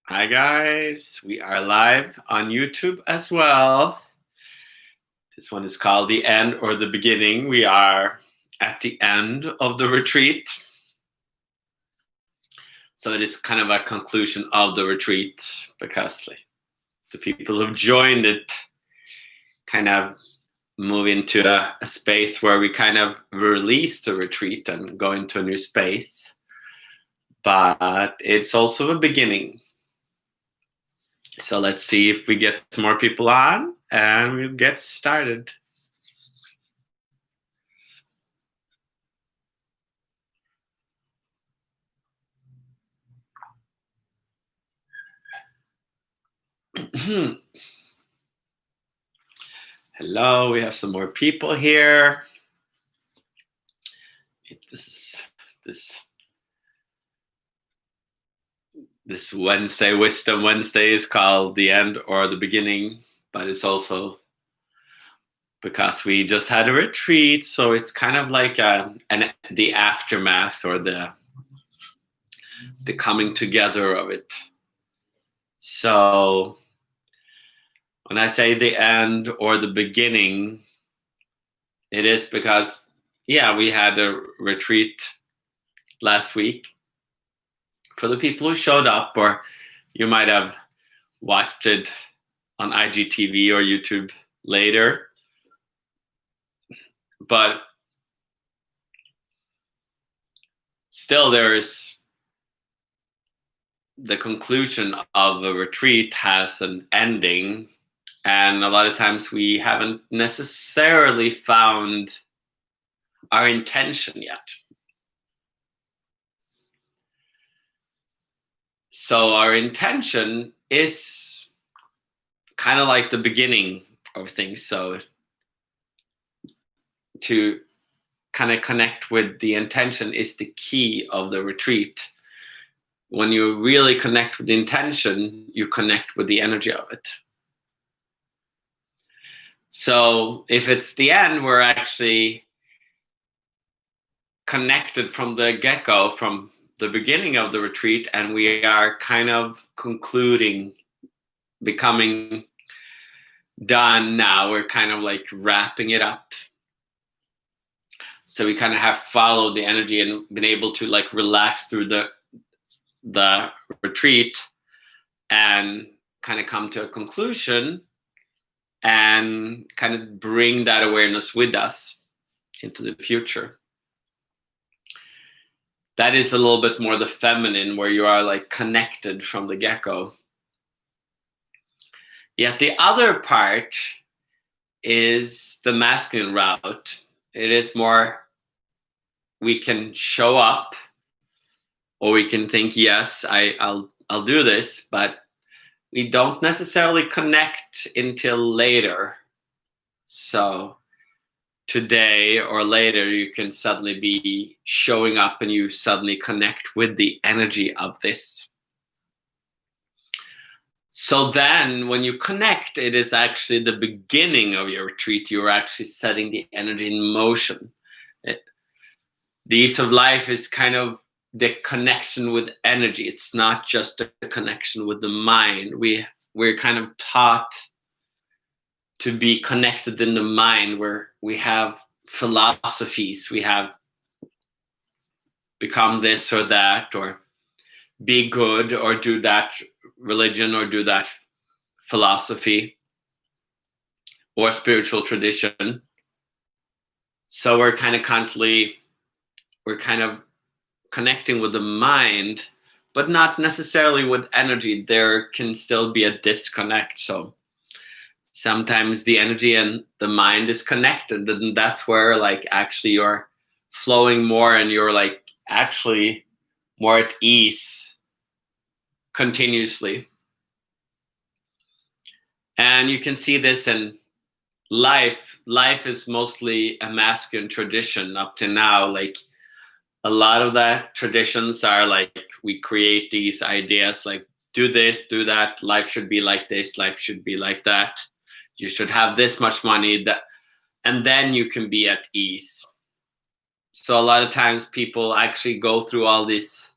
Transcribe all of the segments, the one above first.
Hi, guys. We are live on YouTube as well. This one is called The End or the Beginning. We are at the end of the retreat. So it is kind of a conclusion of the retreat because the people who've joined it kind of move into a space where we kind of release the retreat and go into a new space. But it's also a beginning. So let's see if we get some more people on and we'll get started. Hello, we have some more people here. This Wednesday, Wisdom Wednesday, is called The End or the Beginning, but it's also because we just had a retreat, so it's kind of like the aftermath or the coming together of it. So when I say the end or the beginning, it is because, we had a retreat last week. For the people who showed up, or you might have watched it on IGTV or YouTube later, but still there's the conclusion of the retreat has an ending, and a lot of times we haven't necessarily found our intention yet. So our intention is kind of like the beginning of things. So to kind of connect with the intention is the key of the retreat. When you really connect with the intention, you connect with the energy of it. So if it's the end, we're actually connected from the get-go, from the beginning of the retreat, and we are kind of concluding, becoming done now. We're kind of like wrapping it up. So we kind of have followed the energy and been able to like relax through the retreat and kind of come to a conclusion and kind of bring that awareness with us into the future. That is a little bit more the feminine, where you are like connected from the get-go. Yet the other part is the masculine route. It is more, we can show up, or we can think, yes, I'll do this, but we don't necessarily connect until later. So today or later, you can suddenly be showing up and you suddenly connect with the energy of this. So then when you connect, it is actually the beginning of your retreat. You're actually setting the energy in motion. The ease of life is kind of the connection with energy. It's not just the connection with the mind. We're kind of taught to be connected in the mind, where we have philosophies. We have become this or that, or be good, or do that religion, or do that philosophy, or spiritual tradition. So we're kind of connecting with the mind, but not necessarily with energy. There can still be a disconnect. So sometimes the energy and the mind is connected, and that's where like actually you're flowing more, and you're like actually more at ease continuously. And you can see this in life. Life is mostly a masculine tradition up to now. Like a lot of the traditions are like, we create these ideas like, do this, do that, life should be like this, life should be like that, you should have this much money, that, and then you can be at ease. So a lot of times people actually go through all these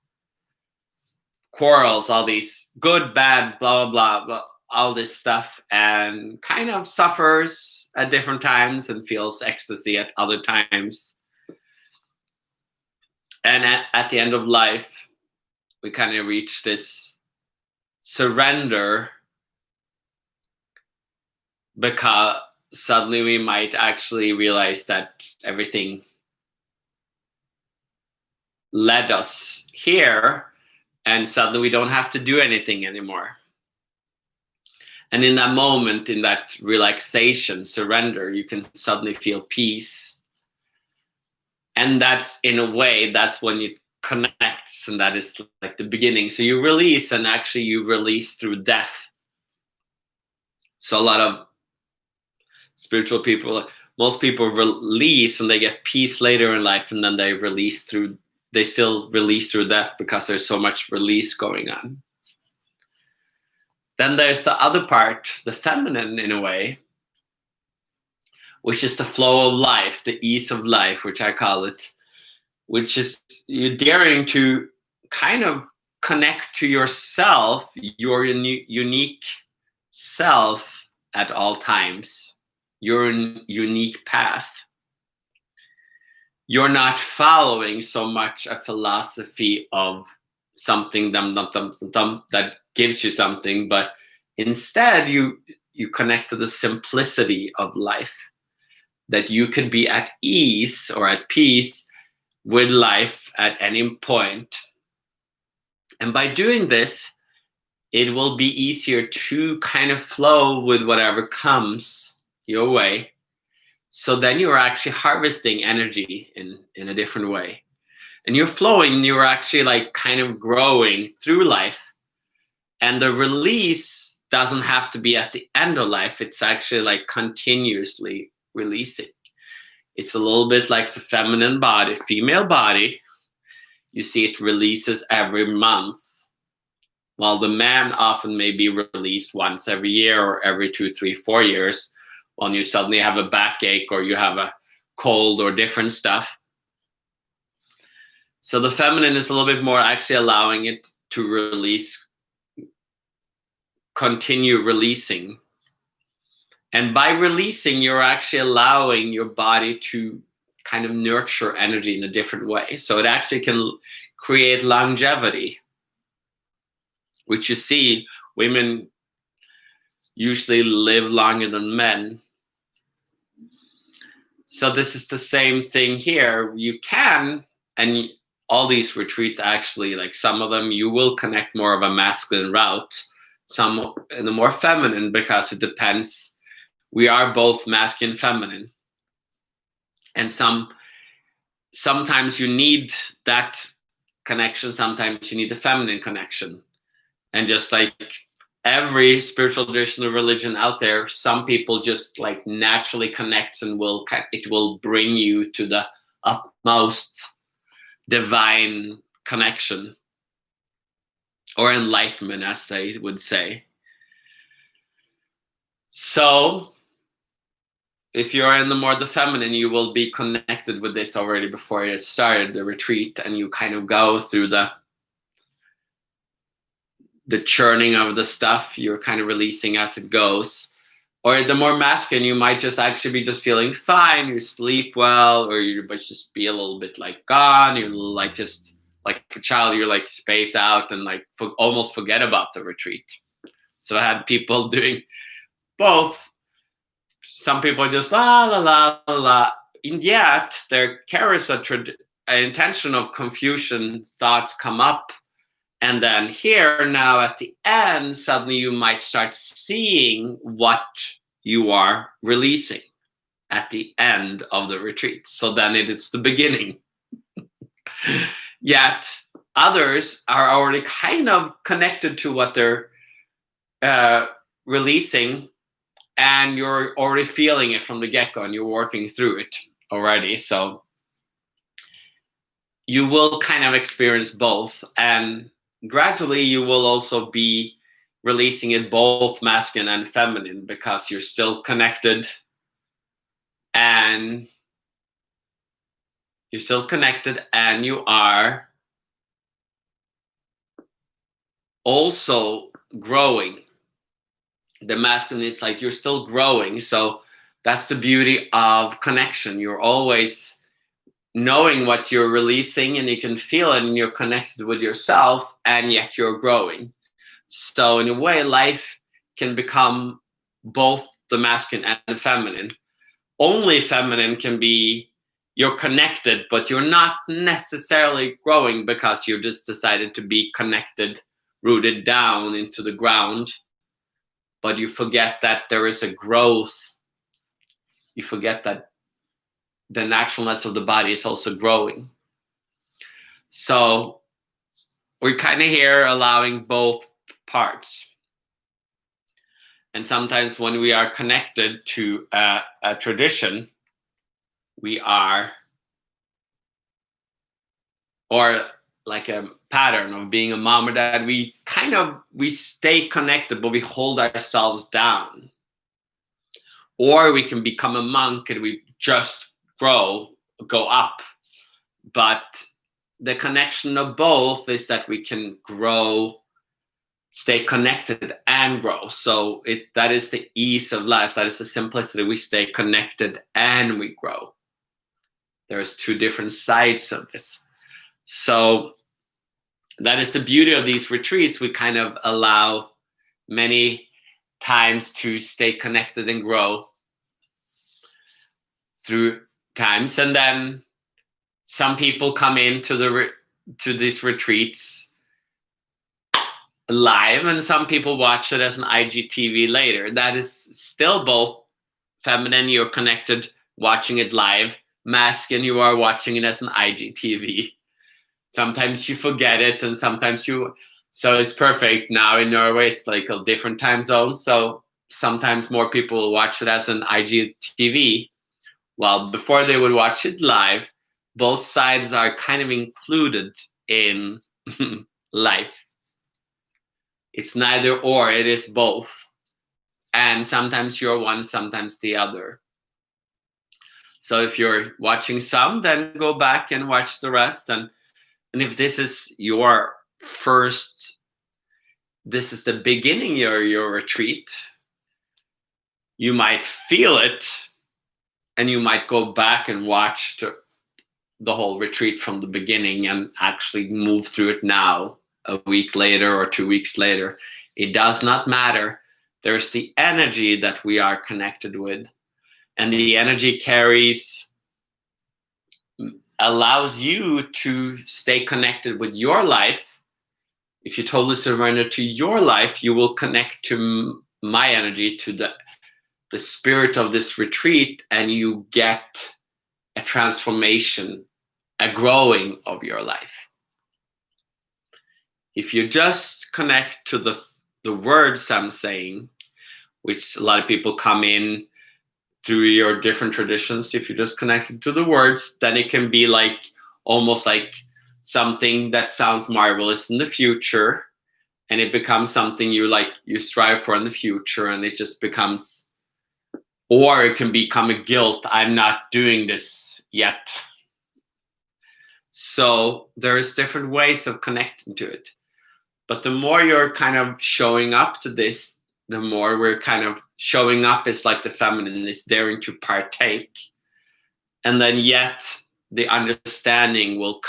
quarrels, all these good, bad, blah, blah, blah, blah, all this stuff, and kind of suffers at different times and feels ecstasy at other times. And at the end of life, we kind of reach this surrender, because suddenly we might actually realize that everything led us here, and suddenly we don't have to do anything anymore. And in that moment, in that relaxation, surrender, you can suddenly feel peace. And that's, in a way, that's when it connects, and that is like the beginning. So you release, and actually you release through death. So a lot of spiritual people, most people release and they get peace later in life, and then they still release through death because there's so much release going on. Then there's the other part, the feminine in a way, which is the flow of life, the ease of life, which I call it, which is you daring to kind of connect to yourself, your unique self at all times, your unique path. You're not following so much a philosophy of something that gives you something, but instead you connect to the simplicity of life, that you could be at ease or at peace with life at any point. And by doing this, it will be easier to kind of flow with whatever comes your way. So then you're actually harvesting energy in a different way. And you're flowing, you're actually like kind of growing through life. And the release doesn't have to be at the end of life. It's actually like continuously releasing. It's a little bit like the feminine body, female body. You see it releases every month, while the man often may be released once every year or every 2, 3, 4 years, when you suddenly have a backache or you have a cold or different stuff. So the feminine is a little bit more actually allowing it to release, continue releasing. And by releasing, you're actually allowing your body to kind of nurture energy in a different way. So it actually can create longevity, which you see women usually live longer than men. So this is the same thing here. You can, and all these retreats actually, like some of them, you will connect more of a masculine route, some in the more feminine, because it depends. We are both masculine and feminine. And sometimes you need that connection, sometimes you need the feminine connection. And just like every spiritual traditional religion out there, some people just like naturally connect and it will bring you to the utmost divine connection or enlightenment, as they would say. So if you're in the feminine, you will be connected with this already before it started the retreat, and you kind of go through the churning of the stuff. You're kind of releasing as it goes. Or the more masculine, you might just actually be just feeling fine. You sleep well, or you might just be a little bit like gone. You're like just like a child. You're like space out and like almost forget about the retreat. So I had people doing both. Some people just la la la la, and yet there carries an intention of confusion. Thoughts come up. And then here now at the end, suddenly you might start seeing what you are releasing at the end of the retreat. So then it is the beginning. Yet others are already kind of connected to what they're releasing, and you're already feeling it from the get-go, and you're working through it already. So you will kind of experience both, and gradually you will also be releasing it both masculine and feminine, because you're still connected, and you are also growing. The masculine is like you're still growing. So that's the beauty of connection. You're always knowing what you're releasing, and you can feel it, and you're connected with yourself, and yet you're growing. So in a way, life can become both the masculine and the feminine. Only feminine can be you're connected, but you're not necessarily growing because you just decided to be connected, rooted down into the ground. But you forget that there is a growth. You forget that the naturalness of the body is also growing. So we're kind of here allowing both parts. And sometimes when we are connected to a tradition, we are, or like a pattern of being a mom or dad, we stay connected, but we hold ourselves down. Or we can become a monk and we just go up. But the connection of both is that we can grow, stay connected and grow. So that is the ease of life. That is the simplicity. We stay connected and we grow. There's two different sides of this. So that is the beauty of these retreats. We kind of allow many times to stay connected and grow through times. And then some people come into to these retreats live, and some people watch it as an IGTV later. That is still both feminine, you're connected, watching it live. Masculine, you are watching it as an IGTV. Sometimes you forget it, and sometimes so it's perfect. Now in Norway, it's like a different time zone. So sometimes more people will watch it as an IGTV. Well, before they would watch it live, both sides are kind of included in life. It's neither or, it is both. And sometimes you're one, sometimes the other. So if you're watching some, then go back and watch the rest. And if this is your first, this is the beginning of your retreat, you might feel it, and you might go back and watch the whole retreat from the beginning and actually move through it now, a week later or 2 weeks later. It does not matter. There's the energy that we are connected with, and the energy allows you to stay connected with your life. If you totally surrender to your life, you will connect to my energy, to the spirit of this retreat, and you get a transformation, a growing of your life. If you just connect to the words I'm saying, which a lot of people come in through your different traditions, if you just connect to the words, then it can be like almost like something that sounds marvelous in the future, and it becomes something you strive for in the future, and it just becomes, or it can become a guilt. I'm not doing this yet. So there's different ways of connecting to it. But the more you're kind of showing up to this, the more we're kind of showing up is like the feminine is daring to partake. And then yet the understanding will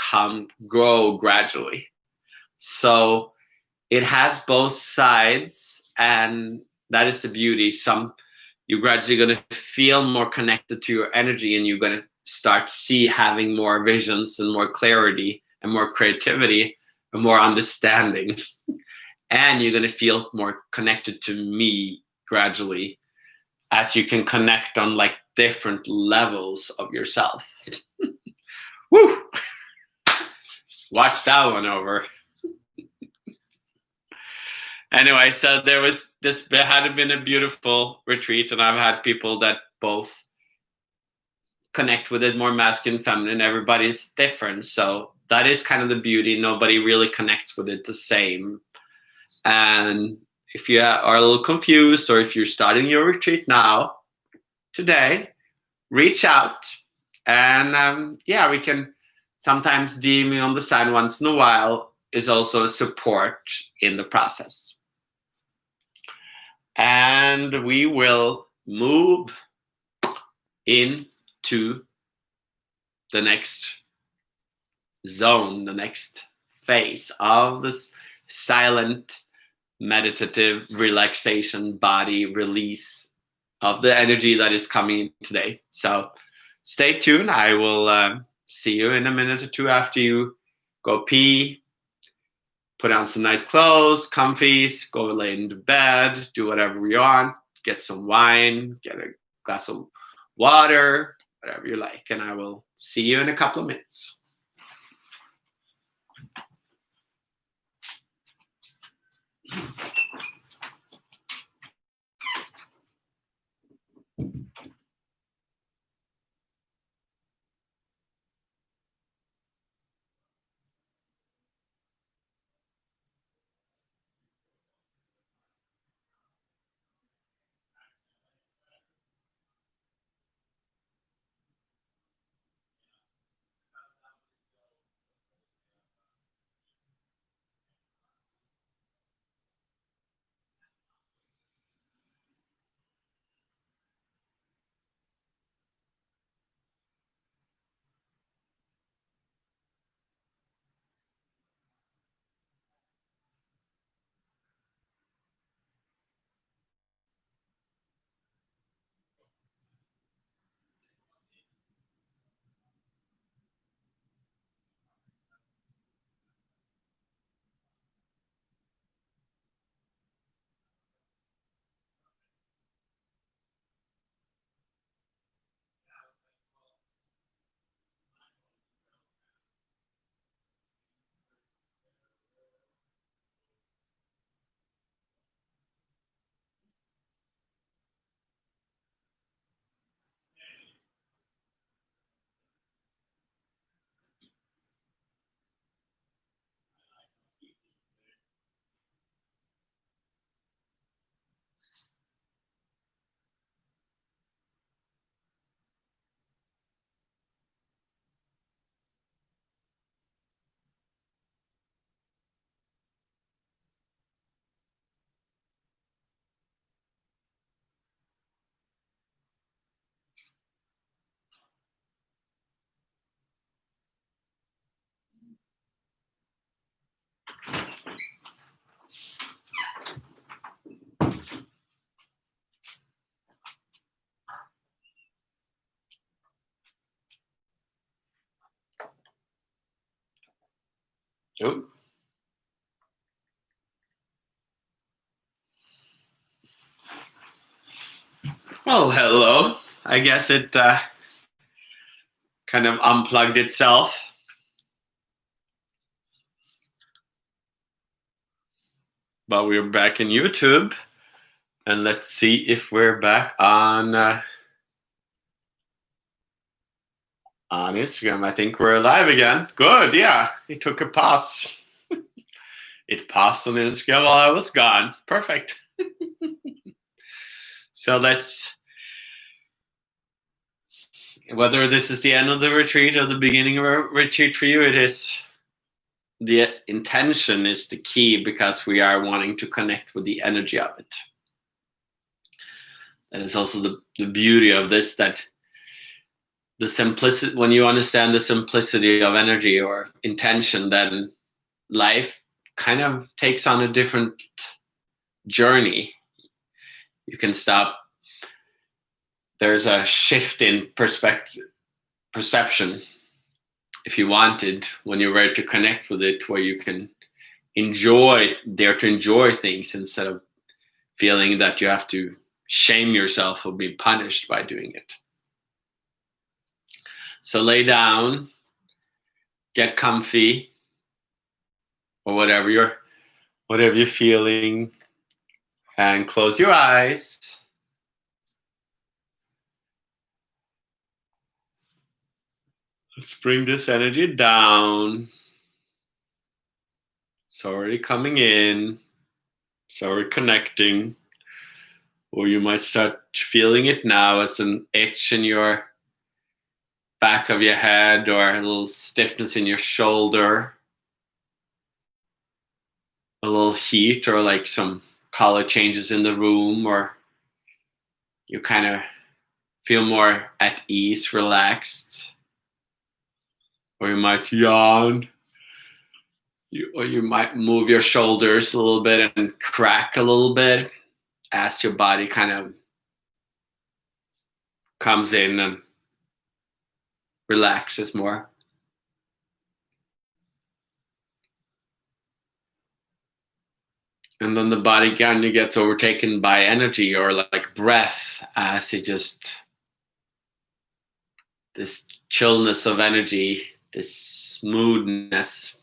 grow gradually. So it has both sides, and that is the beauty. You're gradually going to feel more connected to your energy, and you're going to start having more visions and more clarity and more creativity and more understanding. And you're going to feel more connected to me gradually, as you can connect on like different levels of yourself. Woo! Watch that one over. Anyway, so this had been a beautiful retreat, and I've had people that both connect with it, more masculine, feminine. Everybody's different. So that is kind of the beauty. Nobody really connects with it the same. And if you are a little confused, or if you're starting your retreat now, today, reach out. And we can sometimes DM me on the side once in a while. is also a support in the process. And we will move into the next zone, the next phase of this silent meditative relaxation body release of the energy that is coming today. So stay tuned. I will see you in a minute or two after you go pee, put on some nice clothes, comfies, go lay into bed, do whatever you want, get some wine, get a glass of water, whatever you like. And I will see you in a couple of minutes. Oh. Well, hello. I guess it kind of unplugged itself. But we're back in YouTube. And let's see if we're back on Instagram. I think we're live again. Good, yeah. It took a pause. It paused on Instagram while I was gone. Perfect. So let's, whether this is the end of the retreat or the beginning of a retreat for you, it is, the intention is the key, because we are wanting to connect with the energy of it. And it's also the beauty of this, that the simplicity, when you understand the simplicity of energy or intention, then life kind of takes on a different journey. You can stop. There's a shift in perception, if you wanted, when you're ready to connect with it, where you can dare to enjoy things instead of feeling that you have to shame yourself or be punished by doing it. So lay down, get comfy, or whatever you're feeling, and close your eyes. Let's bring this energy down. It's already coming in. It's already connecting. Or you might start feeling it now as an itch in your back of your head, or a little stiffness in your shoulder. a little heat or like some color changes in the room, or you kind of feel more at ease, relaxed, or you might yawn. Or you might move your shoulders a little bit and crack a little bit as your body kind of comes in and relaxes more. And then the body kind of gets overtaken by energy or like breath as it just, this chillness of energy, this smoothness.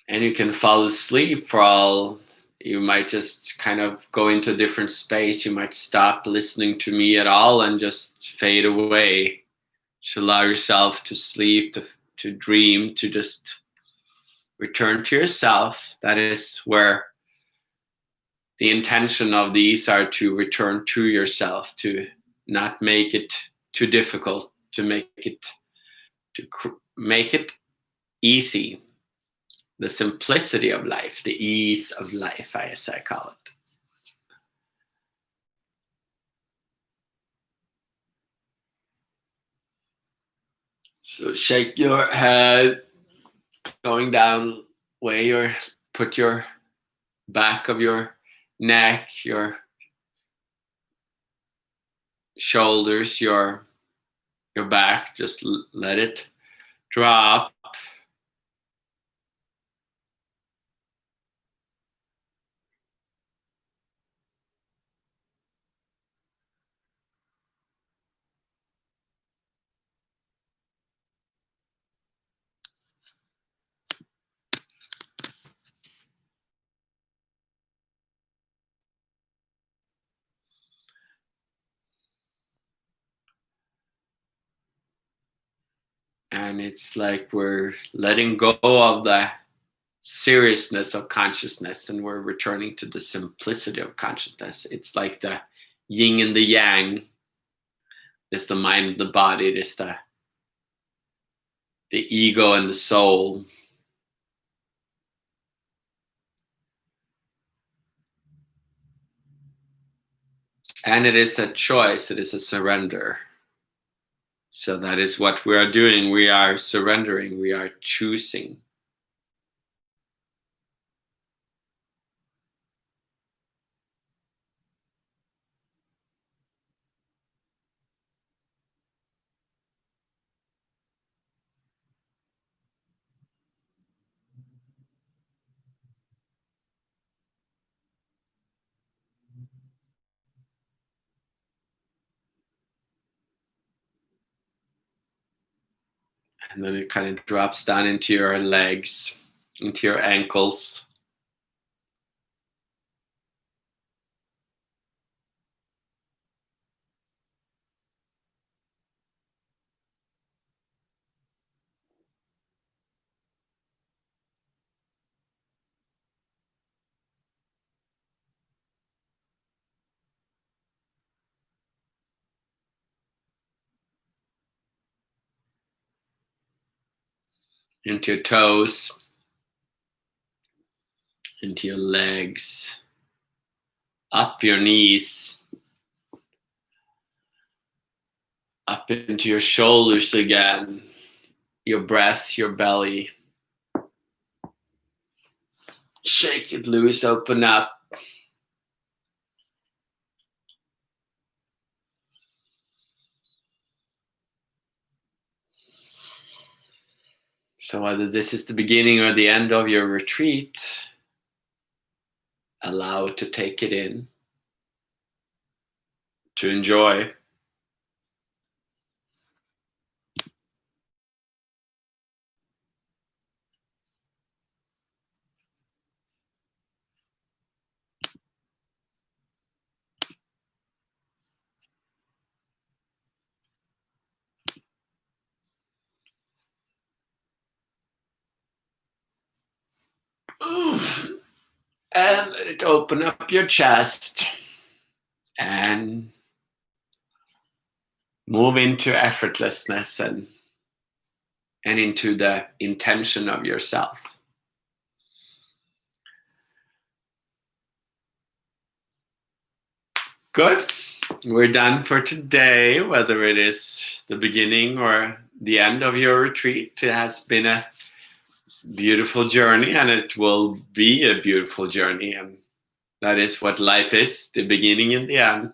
And you can fall asleep for all. You might just kind of go into a different space. You might stop listening to me at all and just fade away. To allow yourself to sleep, to dream, to just return to yourself. That is where the intention of these are, to return to yourself, to not make it too difficult, to make it easy. The simplicity of life, the ease of life, as I call it. So shake your head, going down where you put your back of your neck, your shoulders, your back. Just let it drop. And it's like we're letting go of the seriousness of consciousness and we're returning to the simplicity of consciousness. It's like the yin and the yang. It's the mind and the body. It is the ego and the soul. And it is a choice. It is a surrender. So that is what we are doing. We are surrendering. We are choosing. And then it kind of drops down into your legs, into your ankles. Into your toes, into your legs, up your knees, up into your shoulders again, your breath, your belly. Shake it loose, open up. So whether this is the beginning or the end of your retreat, allow it to take it in, to enjoy. And let it open up your chest and move into effortlessness and and into the intention of yourself. Good. We're done for today, whether it is the beginning or the end of your retreat. It has been a beautiful journey, and it will be a beautiful journey. And that is what life is, the beginning and the end.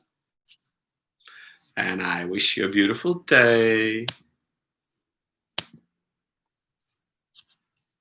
And I wish you a beautiful day.